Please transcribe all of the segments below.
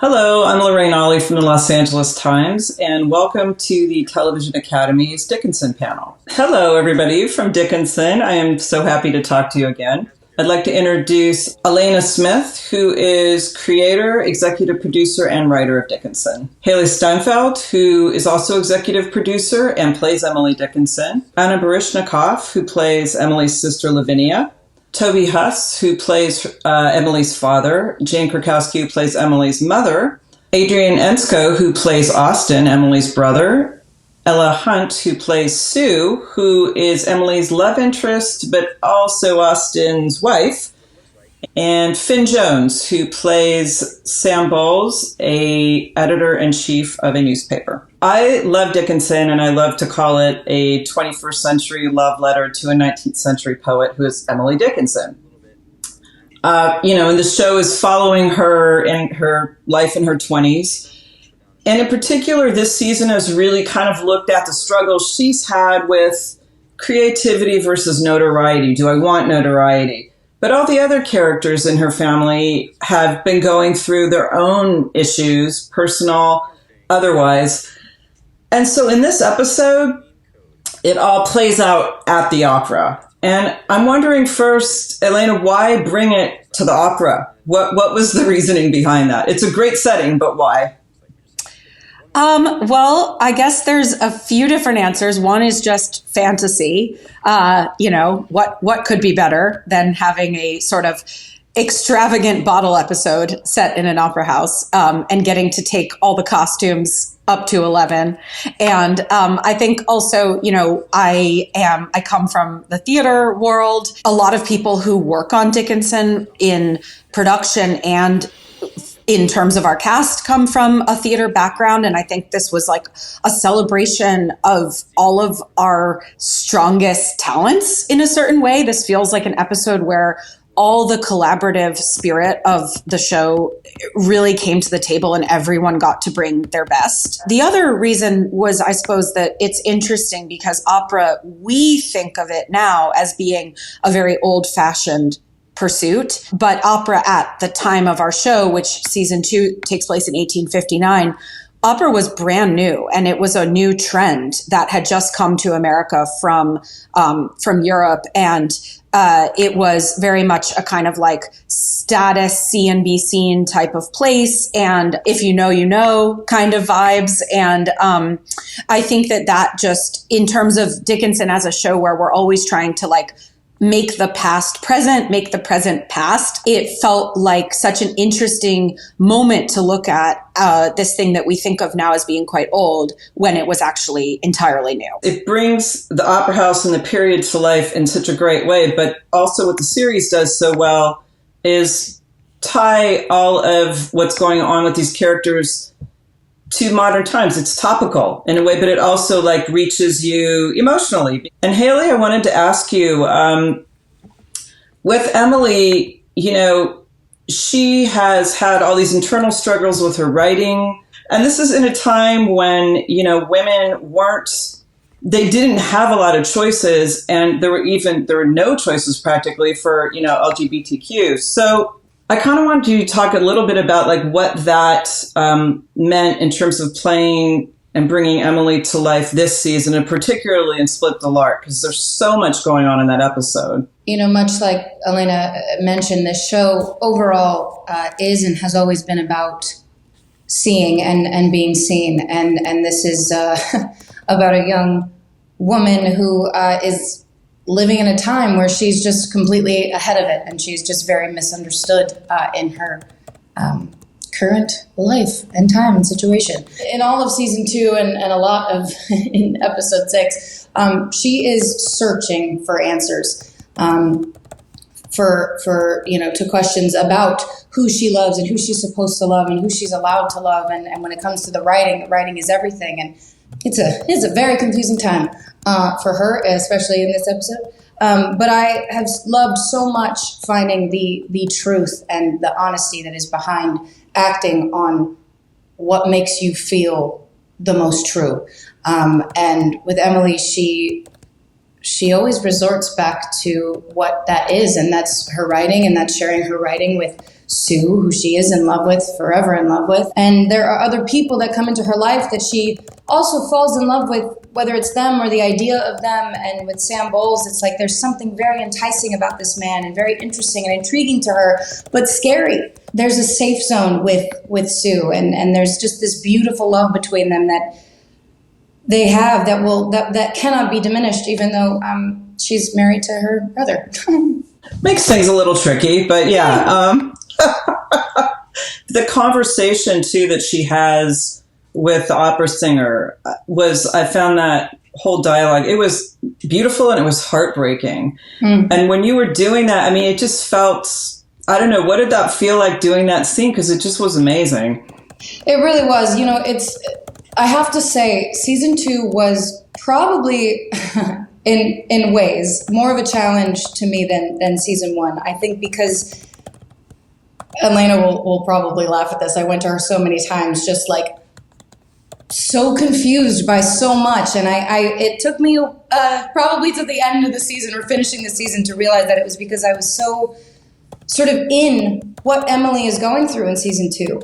Hello, I'm Lorraine Ollie from the Los Angeles Times, and welcome to the Television Academy's Dickinson panel. Hello, everybody from Dickinson. I am so happy to talk to you again. I'd like to introduce Elena Smith, who is creator, executive producer, and writer of Dickinson. Haley Steinfeld, who is also executive producer and plays Emily Dickinson. Anna Baryshnikov, who plays Emily's sister Lavinia. Toby Huss, who plays Emily's father, Jane Krakowski, who plays Emily's mother, Adrian Ensko, who plays Austin, Emily's brother, Ella Hunt, who plays Sue, who is Emily's love interest, but also Austin's wife, and Finn Jones, who plays Sam Bowles, a editor-in-chief of a newspaper. I love Dickinson, and I love to call it a 21st century love letter to a 19th century poet who is Emily Dickinson. And the show is following her in her life in her 20s. And in particular, this season has really kind of looked at the struggle she's had with creativity versus notoriety. Do I want notoriety? But all the other characters in her family have been going through their own issues, personal, otherwise. And so in this episode, it all plays out at the opera. And I'm wondering first, Elena, why bring it to the opera? What was the reasoning behind that? It's a great setting, but why? Well, I guess there's a few different answers. One is just fantasy. What could be better than having a sort of extravagant bottle episode set in an opera house, and getting to take all the costumes up to 11. And I think also, I come from the theater world. A lot of people who work on Dickinson in production and in terms of our cast come from a theater background. And I think this was like a celebration of all of our strongest talents in a certain way. This feels like an episode where all the collaborative spirit of the show really came to the table and everyone got to bring their best. The other reason was, I suppose, that it's interesting because opera, we think of it now as being a very old-fashioned pursuit, but opera at the time of our show, which season 2 takes place in 1859, opera was brand new, and it was a new trend that had just come to America from Europe, and it was very much a kind of like status, see and be seen type of place, and if you know kind of vibes. And I think that just in terms of Dickinson as a show where we're always trying to like make the past present, make the present past, it felt like such an interesting moment to look at this thing that we think of now as being quite old when it was actually entirely new. It brings the opera house and the period to life in such a great way, but also what the series does so well is tie all of what's going on with these characters to modern times. It's topical in a way, but it also like reaches you emotionally. And Haley, I wanted to ask you, with Emily, she has had all these internal struggles with her writing. And this is in a time when, women they didn't have a lot of choices, and there were no choices practically for, LGBTQ. So I kind of wanted to talk a little bit about like what that meant in terms of playing and bringing Emily to life this season, and particularly in Split the Lark, because there's so much going on in that episode. Much like Elena mentioned, this show overall is and has always been about seeing and being seen. And this is about a young woman who is living in a time where she's just completely ahead of it, and she's just very misunderstood in her current life and time and situation. In all of season 2 and a lot of in episode 6, she is searching for answers to questions about who she loves and who she's supposed to love and who she's allowed to love. And when it comes to the writing is everything. And it's a very confusing time for her, especially in this episode. But I have loved so much finding the truth and the honesty that is behind acting on what makes you feel the most true. And with Emily, she always resorts back to what that is, and that's her writing, and that's sharing her writing with Sue, who she is in love with, forever in love with. And there are other people that come into her life that she also falls in love with, whether it's them or the idea of them. And with Sam Bowles, it's like there's something very enticing about this man and very interesting and intriguing to her, but scary. There's a safe zone with Sue, and there's just this beautiful love between them that they have that cannot be diminished, even though she's married to her brother. Makes things a little tricky, but yeah. The conversation too that she has with the opera singer I found that whole dialogue, it was beautiful and it was heartbreaking. And when you were doing that, I mean, it just felt, I don't know, what did that feel like doing that scene? Because it just was amazing. It really was. I have to say, season 2 was probably in ways more of a challenge to me than season 1. I think because Elena will probably laugh at this. I went to her so many times, just like so confused by so much. And it took me probably to the end of the season or finishing the season to realize that it was because I was so sort of in what Emily is going through in season 2.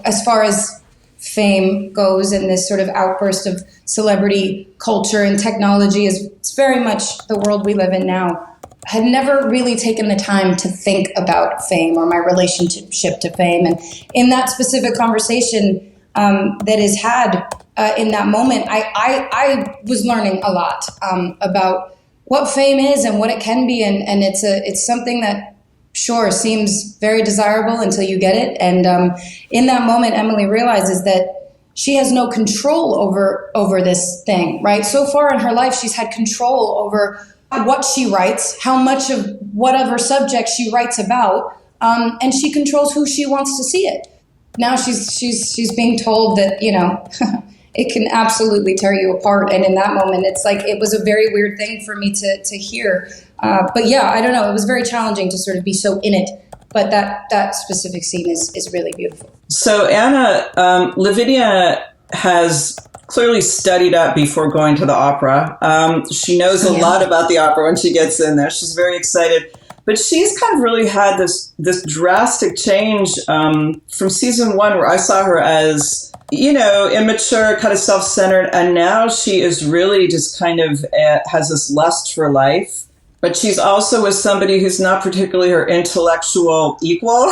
As far as fame goes and this sort of outburst of celebrity culture and technology it's very much the world we live in now. I had never really taken the time to think about fame or my relationship to fame. And in that specific conversation that is had in that moment, I was learning a lot about what fame is and what it can be. And it's something that sure seems very desirable until you get it. And in that moment, Emily realizes that she has no control over this thing, right? So far in her life, she's had control over what she writes, how much of whatever subject she writes about, and she controls who she wants to see it. Now she's being told that, it can absolutely tear you apart. And in that moment, it's like, it was a very weird thing for me to hear. But yeah, I don't know. It was very challenging to sort of be so in it. But that specific scene is really beautiful. So Anna, Lavinia has clearly studied up before going to the opera. She knows a lot about the opera when she gets in there. She's very excited. But she's kind of really had this drastic change from season 1, where I saw her as, immature, kind of self-centered. And now she is really just kind of has this lust for life. But she's also with somebody who's not particularly her intellectual equal.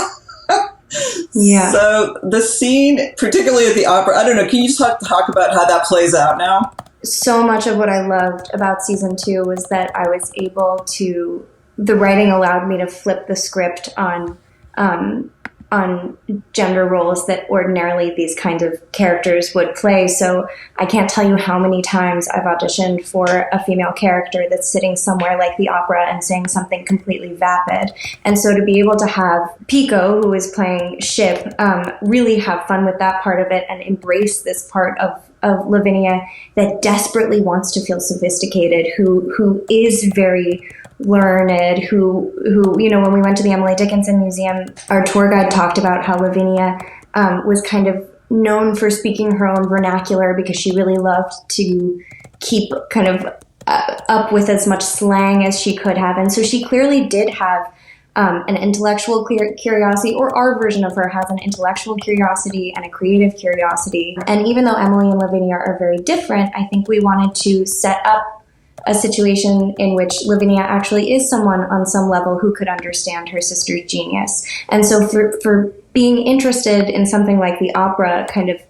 Yeah. So the scene, particularly at the opera, I don't know, can you just talk about how that plays out now? So much of what I loved about season 2 was that I was able to, the writing allowed me to flip the script on gender roles that ordinarily these kinds of characters would play. So I can't tell you how many times I've auditioned for a female character that's sitting somewhere like the opera and saying something completely vapid. And so to be able to have Pico, who is playing Ship, really have fun with that part of it and embrace this part of Lavinia that desperately wants to feel sophisticated, who is very learned, who when we went to the Emily Dickinson Museum, our tour guide talked about how Lavinia was kind of known for speaking her own vernacular because she really loved to keep kind of up with as much slang as she could have. And so she clearly did have an intellectual curiosity, or our version of her has an intellectual curiosity and a creative curiosity. And even though Emily and Lavinia are very different, I think we wanted to set up a situation in which Lavinia actually is someone on some level who could understand her sister's genius. And so for being interested in something like the opera kind of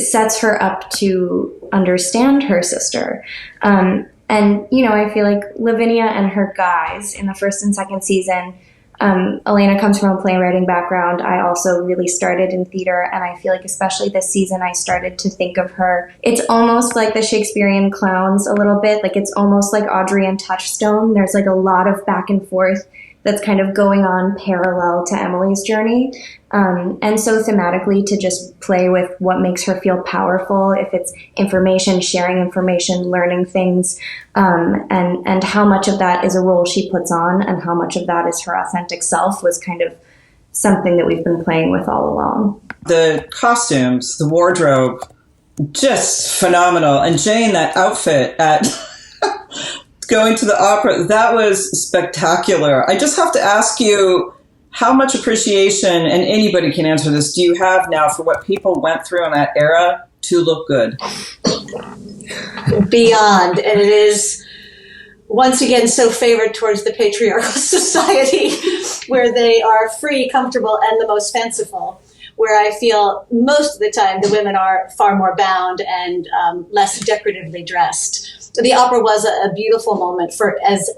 sets her up to understand her sister. And, I feel like Lavinia and her guys in the first and second season, Elena comes from a playwriting background. I also really started in theater, and I feel like especially this season I started to think of her. It's almost like the Shakespearean clowns a little bit. Like it's almost like Audrey and Touchstone. There's like a lot of back and forth that's kind of going on parallel to Emily's journey. And so thematically to just play with what makes her feel powerful, if it's information, sharing information, learning things, and how much of that is a role she puts on and how much of that is her authentic self was kind of something that we've been playing with all along. The costumes, the wardrobe, just phenomenal. And Jane, that outfit at going to the opera, that was spectacular. I just have to ask you, how much appreciation, and anybody can answer this, do you have now for what people went through in that era to look good? Beyond. And it is, once again, so favored towards the patriarchal society where they are free, comfortable, and the most fanciful, where I feel most of the time the women are far more bound and less decoratively dressed. The opera was a beautiful moment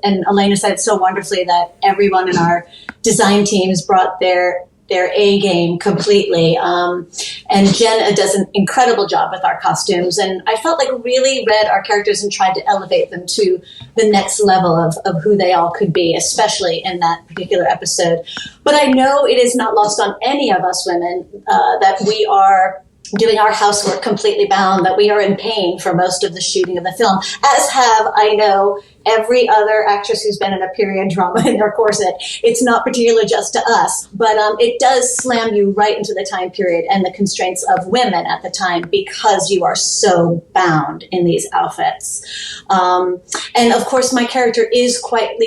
and Elena said so wonderfully that everyone in our design teams brought their A game completely. And Jen does an incredible job with our costumes. And I felt like really read our characters and tried to elevate them to the next level of who they all could be, especially in that particular episode. But I know it is not lost on any of us women that we are doing our housework completely bound, that we are in pain for most of the shooting of the film, as have, I know, every other actress who's been in a period drama in their corset. It's not particular just to us, but it does slam you right into the time period and the constraints of women at the time because you are so bound in these outfits. And of course, my character is quite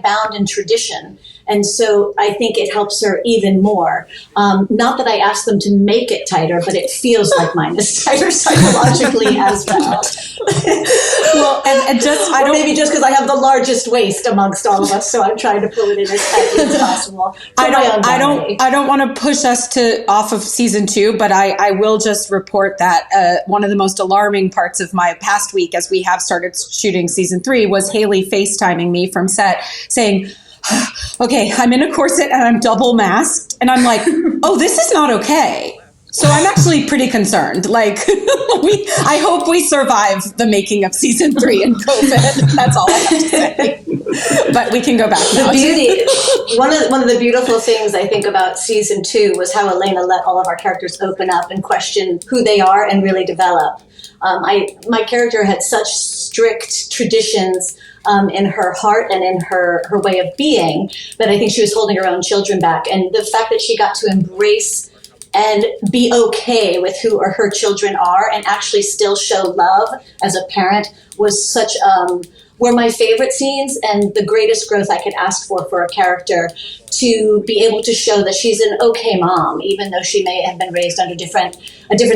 bound in tradition. And so I think it helps her even more. Not that I asked them to make it tighter, but it feels like mine is tighter psychologically as well. Well, and just, I don't, maybe just because I have the largest waist amongst all of us, so I'm trying to pull it in as tightly as possible. I don't want to push us off of season 2, but I will just report that one of the most alarming parts of my past week, as we have started shooting season 3, was Haley FaceTiming me from set saying, okay, I'm in a corset and I'm double masked. And I'm like, oh, this is not okay. So I'm actually pretty concerned. Like, I hope we survive the making of season 3 in COVID. That's all I have to say. But we can go back now. The beauty, one of the beautiful things I think about season 2 was how Elena let all of our characters open up and question who they are and really develop. My character had such strict traditions in her heart and in her way of being that I think she was holding her own children back. And the fact that she got to embrace and be okay with who her children are and actually still show love as a parent was such were my favorite scenes and the greatest growth I could ask for a character, to be able to show that she's an okay mom, even though she may have been raised under a different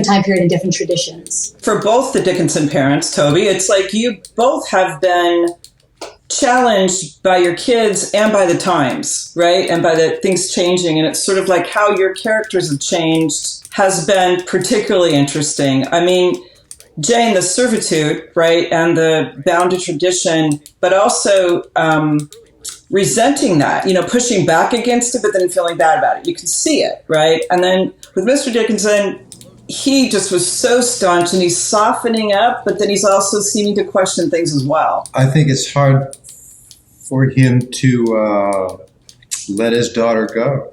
time period and different traditions. For both the Dickinson parents, Toby, it's like you both have been challenged by your kids and by the times, right? And by the things changing. And it's sort of like how your characters have changed has been particularly interesting. I mean, Jane, the servitude, right? And the bound to tradition, but also resenting that, pushing back against it, but then feeling bad about it. You can see it, right? And then with Mr. Dickinson, he just was so staunch and he's softening up, but then he's also seeming to question things as well. I think it's hard for him to let his daughter go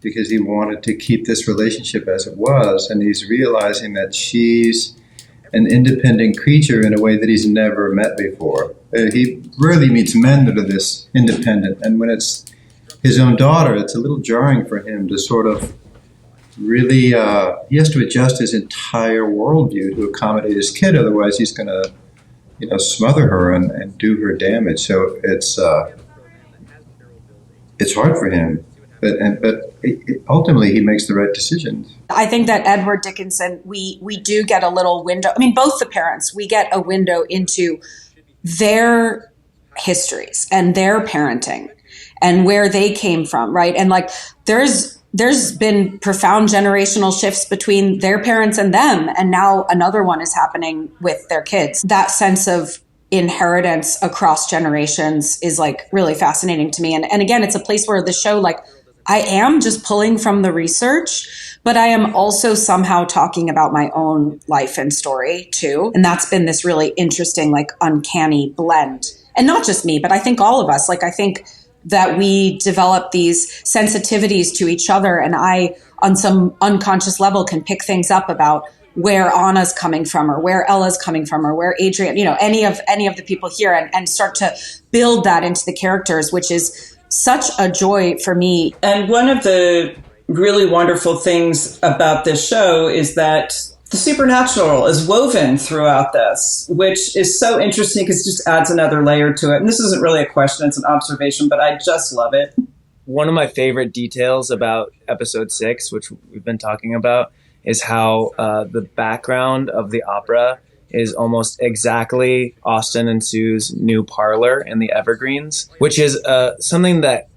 because he wanted to keep this relationship as it was. And he's realizing that she's an independent creature in a way that he's never met before. He rarely meets men that are this independent. And when it's his own daughter, it's a little jarring for him to sort of really, he has to adjust his entire worldview to accommodate his kid. Otherwise, he's going to, smother her and do her damage. So it's hard for him. But ultimately, he makes the right decisions. I think that Edward Dickinson, we do get a little window. I mean, both the parents, we get a window into their histories and their parenting and where they came from, right? And like, there's been profound generational shifts between their parents and them. And now another one is happening with their kids. That sense of inheritance across generations is like really fascinating to me. And again, it's a place where the show, like, I am just pulling from the research, but I am also somehow talking about my own life and story too. And that's been this really interesting, like, uncanny blend. And not just me, but I think all of us. Like, I think that we develop these sensitivities to each other. And I, on some unconscious level, can pick things up about where Anna's coming from or where Ella's coming from or where Adrian, any of the people here, and start to build that into the characters, which is such a joy for me. And one of the really wonderful things about this show is that the supernatural is woven throughout this, which is so interesting because it just adds another layer to it. And this isn't really a question, it's an observation, but I just love it. one of my favorite details about episode 6, which we've been talking about, is how the background of the opera is almost exactly Austin and Sue's new parlor in the Evergreens, which is something that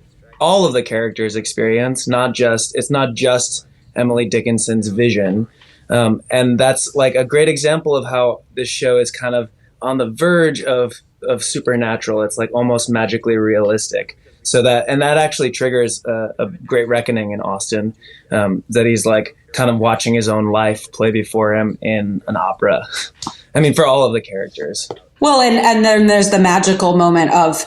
all of the characters experience. It's not just Emily Dickinson's vision. And that's like a great example of how this show is kind of on the verge of supernatural. It's like almost magically realistic. And that actually triggers a great reckoning in Austin, that he's like kind of watching his own life play before him in an opera. I mean, for all of the characters. Well, and then there's the magical moment of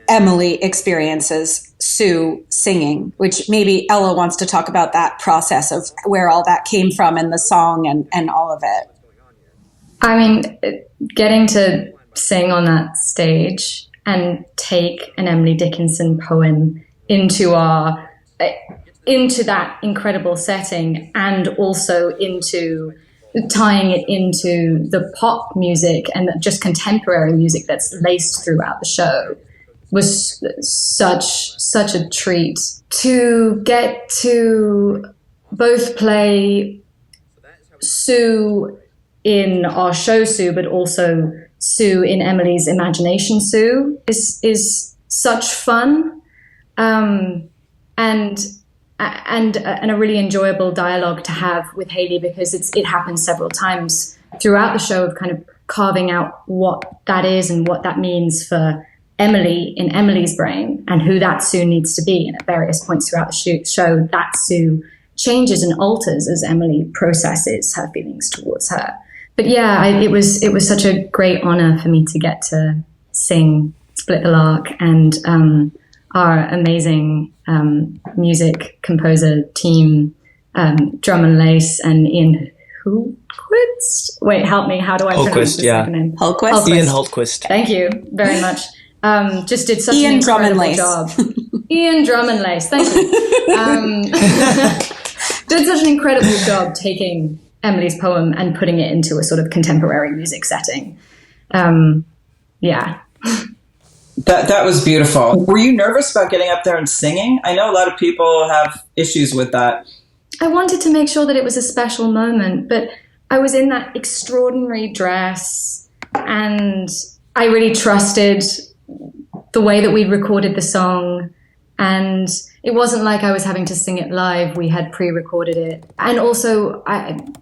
Emily experiences Sue singing, which maybe Ella wants to talk about that process of where all that came from and the song and all of it. I mean, getting to sing on that stage and take an Emily Dickinson poem into that incredible setting, and also into tying it into the pop music and just contemporary music that's laced throughout the show, was such a treat. To get to both play Sue in our show Sue, but also Sue in Emily's imagination Sue is such fun, and a really enjoyable dialogue to have with Hayley, because it happens several times throughout the show of kind of carving out what that is and what that means for Emily in Emily's brain, and who that Sue needs to be. And at various points throughout the show, that Sue changes and alters as Emily processes her feelings towards her. But yeah, it was such a great honor for me to get to sing Split the Lark, and our amazing music composer team, Drum and Lace and Ian Hultquist. Wait, help me. How do I pronounce his second name? Hultquist. Ian Hultquist. Thank you very much. Just did such Ian an Drum and incredible Lace. job. Ian Drum and Lace. Thank you. Did such an incredible job taking Emily's poem and putting it into a sort of contemporary music setting. Yeah. That was beautiful. Were you nervous about getting up there and singing? I know a lot of people have issues with that. I wanted to make sure that it was a special moment, but I was in that extraordinary dress, and I really trusted the way that we'd recorded the song. And it wasn't like I was having to sing it live. We had pre-recorded it. And also,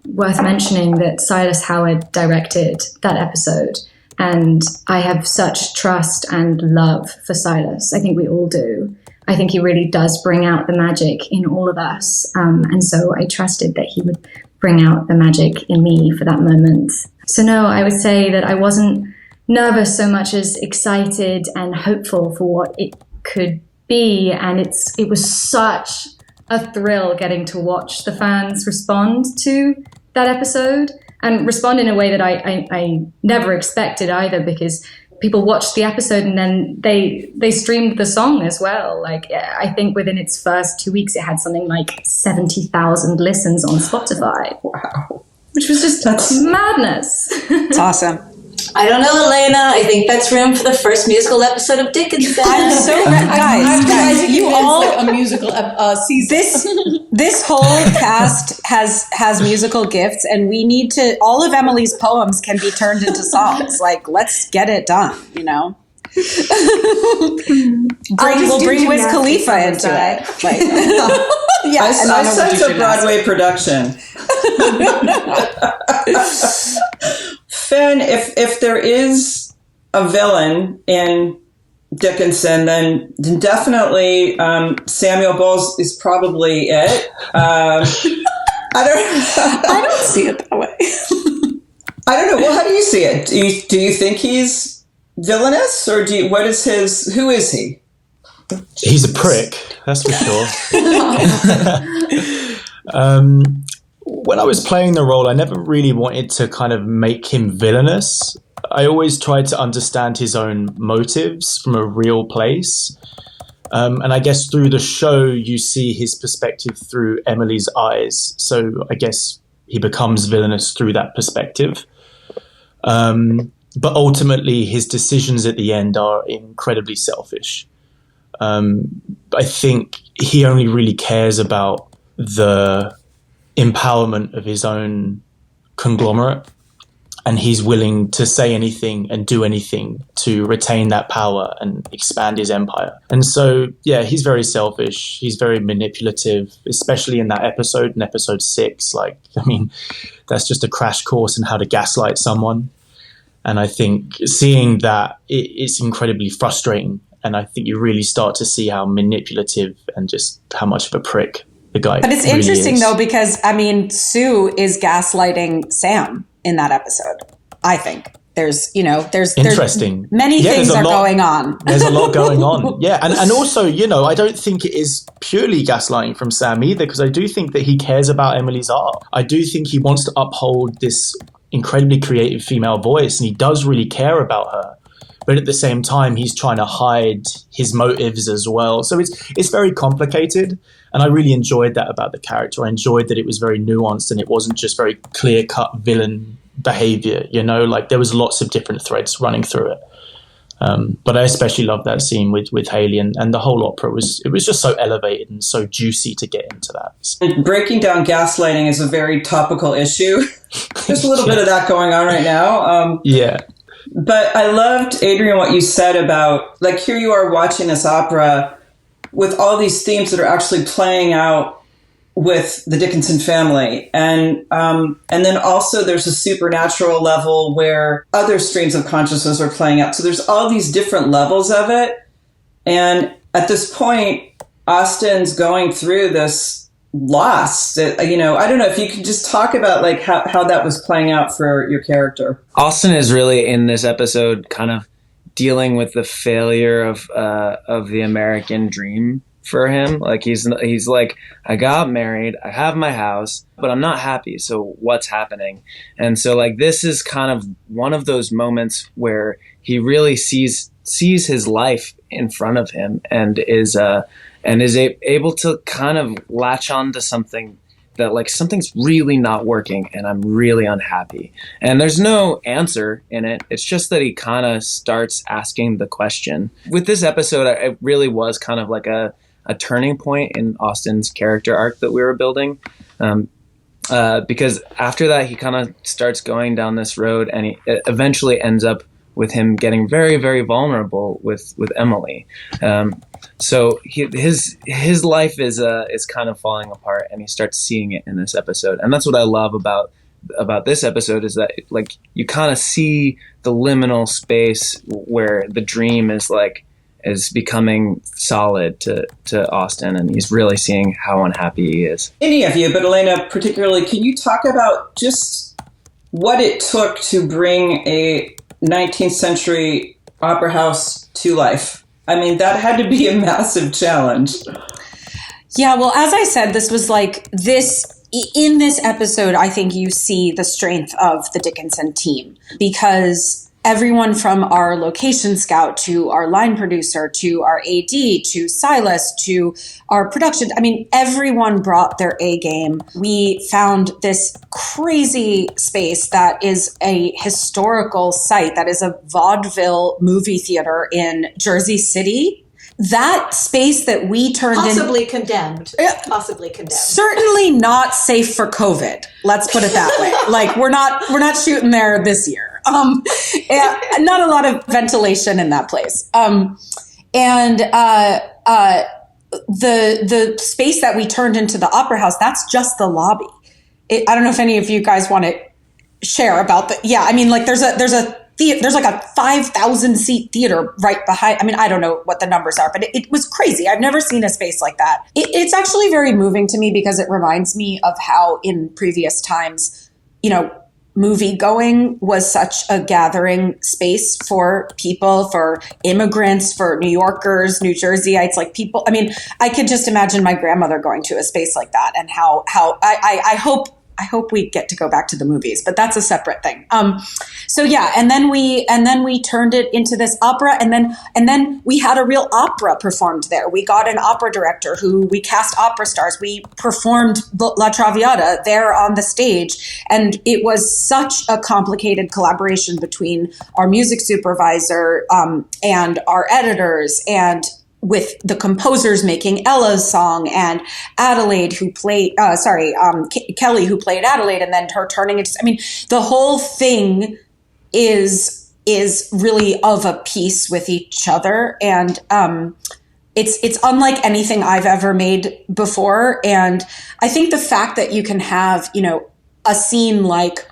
worth mentioning that Silas Howard directed that episode. And I have such trust and love for Silas. I think we all do. I think he really does bring out the magic in all of us. And so I trusted that he would bring out the magic in me for that moment. So no, I would say that I wasn't nervous so much as excited and hopeful for what it could be. And it was such a thrill getting to watch the fans respond to that episode, and respond in a way that I never expected either, because people watched the episode and then they streamed the song as well. Like, I think within its first 2 weeks, it had something like 70,000 listens on Spotify. Wow. Which was just madness. It's awesome. I don't know, Elena. I think that's room for the first musical episode of Dickinson. I'm so guys, you all like a musical season. This whole cast has musical gifts, and we need to. All of Emily's poems can be turned into songs. Like, let's get it done. You know. We'll bring Wiz Khalifa into it. Like, yeah, I sense a Broadway production. Finn, if there is a villain in Dickinson, then definitely Samuel Bowles is probably it. I don't see it that way. I don't know. Well, how do you see it? Do you think he's villainous, or who is he? He's a prick, that's for sure. When I was playing the role, I never really wanted to kind of make him villainous. I always tried to understand his own motives from a real place. And I guess through the show, you see his perspective through Emily's eyes. So I guess he becomes villainous through that perspective. But ultimately, his decisions at the end are incredibly selfish. I think he only really cares about the empowerment of his own conglomerate, and he's willing to say anything and do anything to retain that power and expand his empire. And so, yeah, he's very selfish. He's very manipulative, especially in that episode, in episode 6. Like, I mean, that's just a crash course in how to gaslight someone. And I think seeing that, it's incredibly frustrating. And I think you really start to see how manipulative and just how much of a prick the guy But it's really interesting, is. though, because, I mean, Sue is gaslighting Sam in that episode. I think there's Interesting. Many things are going on. There's a lot going on. Yeah. And also, I don't think it is purely gaslighting from Sam either, because I do think that he cares about Emily's art. I do think he wants to uphold this incredibly creative female voice, and he does really care about her. But at the same time, he's trying to hide his motives as well. So it's very complicated. And I really enjoyed that about the character. I enjoyed that it was very nuanced and it wasn't just very clear-cut villain behavior. Like there was lots of different threads running through it. But I especially loved that scene with Haley, and the whole opera was just so elevated and so juicy to get into that. And breaking down gaslighting is a very topical issue. There's a little bit of that going on right now. Yeah. But I loved, Adrian, what you said about, like, here you are watching this opera with all these themes that are actually playing out with the Dickinson family. And then also there's a supernatural level where other streams of consciousness are playing out. So there's all these different levels of it. And at this point, Austen's going through this loss. I don't know if you could just talk about like how that was playing out for your character. Austen is really in this episode kind of dealing with the failure of the American dream for him. Like he's like, I got married, I have my house, but I'm not happy. So what's happening? And so like this is kind of one of those moments where he really sees his life in front of him and is able to kind of latch on to something that like something's really not working and I'm really unhappy. And there's no answer in it. It's just that he kind of starts asking the question. With this episode, it really was kind of like a turning point in Austen's character arc that we were building. Because after that, he kind of starts going down this road and he eventually ends up with him getting very, very vulnerable with Emily. So his life is kind of falling apart, and he starts seeing it in this episode. And that's what I love about this episode is that like you kind of see the liminal space where the dream is becoming solid to Austen, and he's really seeing how unhappy he is. Any of you, but Elena particularly, can you talk about just what it took to bring a 19th century opera house to life? I mean, that had to be a massive challenge. Yeah, well, as I said, this was like this. In this episode, I think you see the strength of the Dickinson team, because everyone from our location scout to our line producer to our AD to Silas to our production, I mean, everyone brought their A game. We found this crazy space that is a historical site, that is a vaudeville movie theater in Jersey City. That space that we turned possibly condemned. Certainly not safe for COVID. Let's put it that way. Like we're not shooting there this year. Not a lot of ventilation in that place. The space that we turned into the opera house, that's just the lobby. I don't know if any of you guys want to share about that. Yeah, I mean, like there's like a 5,000 seat theater right behind. I mean, I don't know what the numbers are, but it was crazy. I've never seen a space like that. It's actually very moving to me because it reminds me of how in previous times, movie going was such a gathering space for people, for immigrants, for New Yorkers, New Jerseyites, like people. I mean, I could just imagine my grandmother going to a space like that, and how I hope we get to go back to the movies, but that's a separate thing. So yeah, and then we turned it into this opera, and then we had a real opera performed there. We got an opera director who we cast opera stars. We performed La Traviata there on the stage, and it was such a complicated collaboration between our music supervisor and our editors and with the composers making Ella's song and Adelaide who played, Kelly who played Adelaide, and then her turning into, I mean, the whole thing is really of a piece with each other. And, it's unlike anything I've ever made before. And I think the fact that you can have, you know, a scene like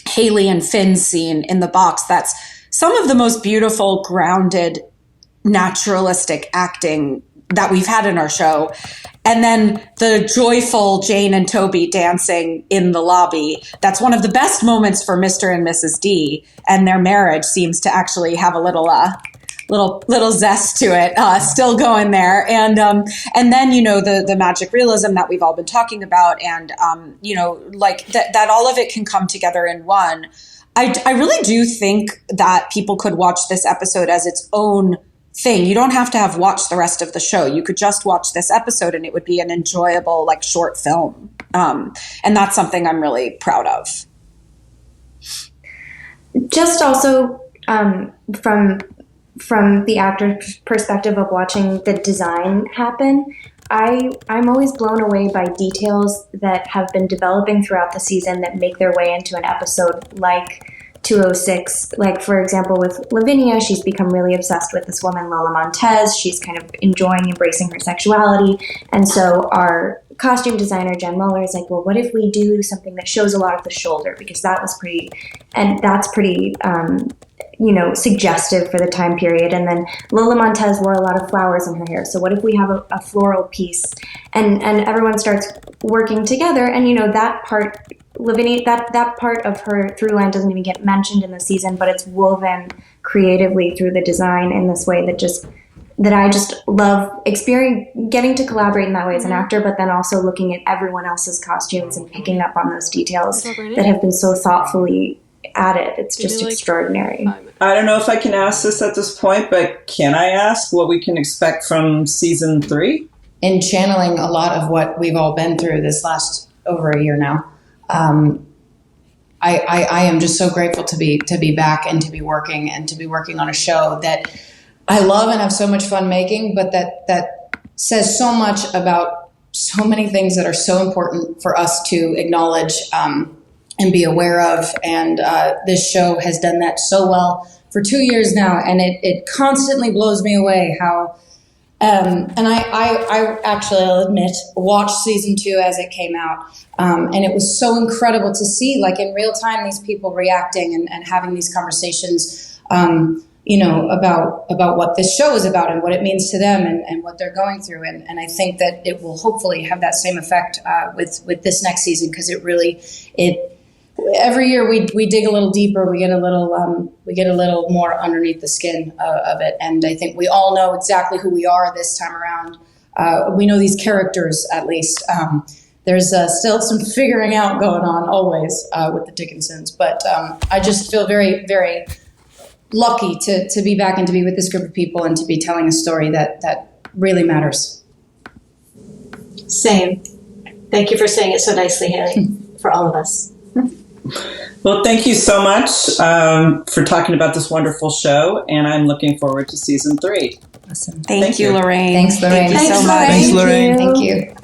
Haley and Finn's scene in the box, that's some of the most beautiful, grounded, naturalistic acting that we've had in our show. And then the joyful Jane and Toby dancing in the lobby. That's one of the best moments for Mr. and Mrs. D. And their marriage seems to actually have a little zest to it, still going there. And then, you know, the magic realism that we've all been talking about, and, you know, like that all of it can come together in one. I really do think that people could watch this episode as its own thing. You don't have to have watched the rest of the show. You could just watch this episode and it would be an enjoyable, like, short film. And that's something I'm really proud of. Just also, from the actor's perspective of watching the design happen, I'm always blown away by details that have been developing throughout the season that make their way into an episode like 206. Like, for example, with Lavinia, she's become really obsessed with this woman, Lola Montez. She's kind of embracing her sexuality. And so our costume designer, Jen Muller, is like, well, what if we do something that shows a lot of the shoulder? Because that's pretty suggestive for the time period. And then Lola Montez wore a lot of flowers in her hair. So what if we have a floral piece? And everyone starts working together. And, you know, that part, Lavinia, that part of her through line doesn't even get mentioned in the season, but it's woven creatively through the design in this way that I just love getting to collaborate in that way as an actor, but then also looking at everyone else's costumes and picking up on those details that have been so thoughtfully added. It's just extraordinary. I don't know if I can ask this at this point, but can I ask what we can expect from season 3? In channeling a lot of what we've all been through this last over a year now, I am just so grateful to be back and to be working on a show that I love and have so much fun making, but that says so much about so many things that are so important for us to acknowledge and be aware of. And this show has done that so well for 2 years now, and it constantly blows me away how. And I actually, I'll admit, watched season 2 as it came out, and it was so incredible to see, like, in real time, these people reacting and having these conversations, about what this show is about and what it means to them and what they're going through. And I think that it will hopefully have that same effect with this next season, because every year we dig a little deeper, we get a little more underneath the skin of it. And I think we all know exactly who we are this time around. We know these characters, at least. There's still some figuring out going on always with the Dickinsons, but I just feel very, very lucky to be back and to be with this group of people and to be telling a story that really matters. Same. Thank you for saying it so nicely, Haley, for all of us. Well, thank you so much for talking about this wonderful show, and I'm looking forward to season 3. Awesome. Thank you, Lorraine. Thanks, Lorraine. Thank you so much. Thanks, Lorraine. Thank you.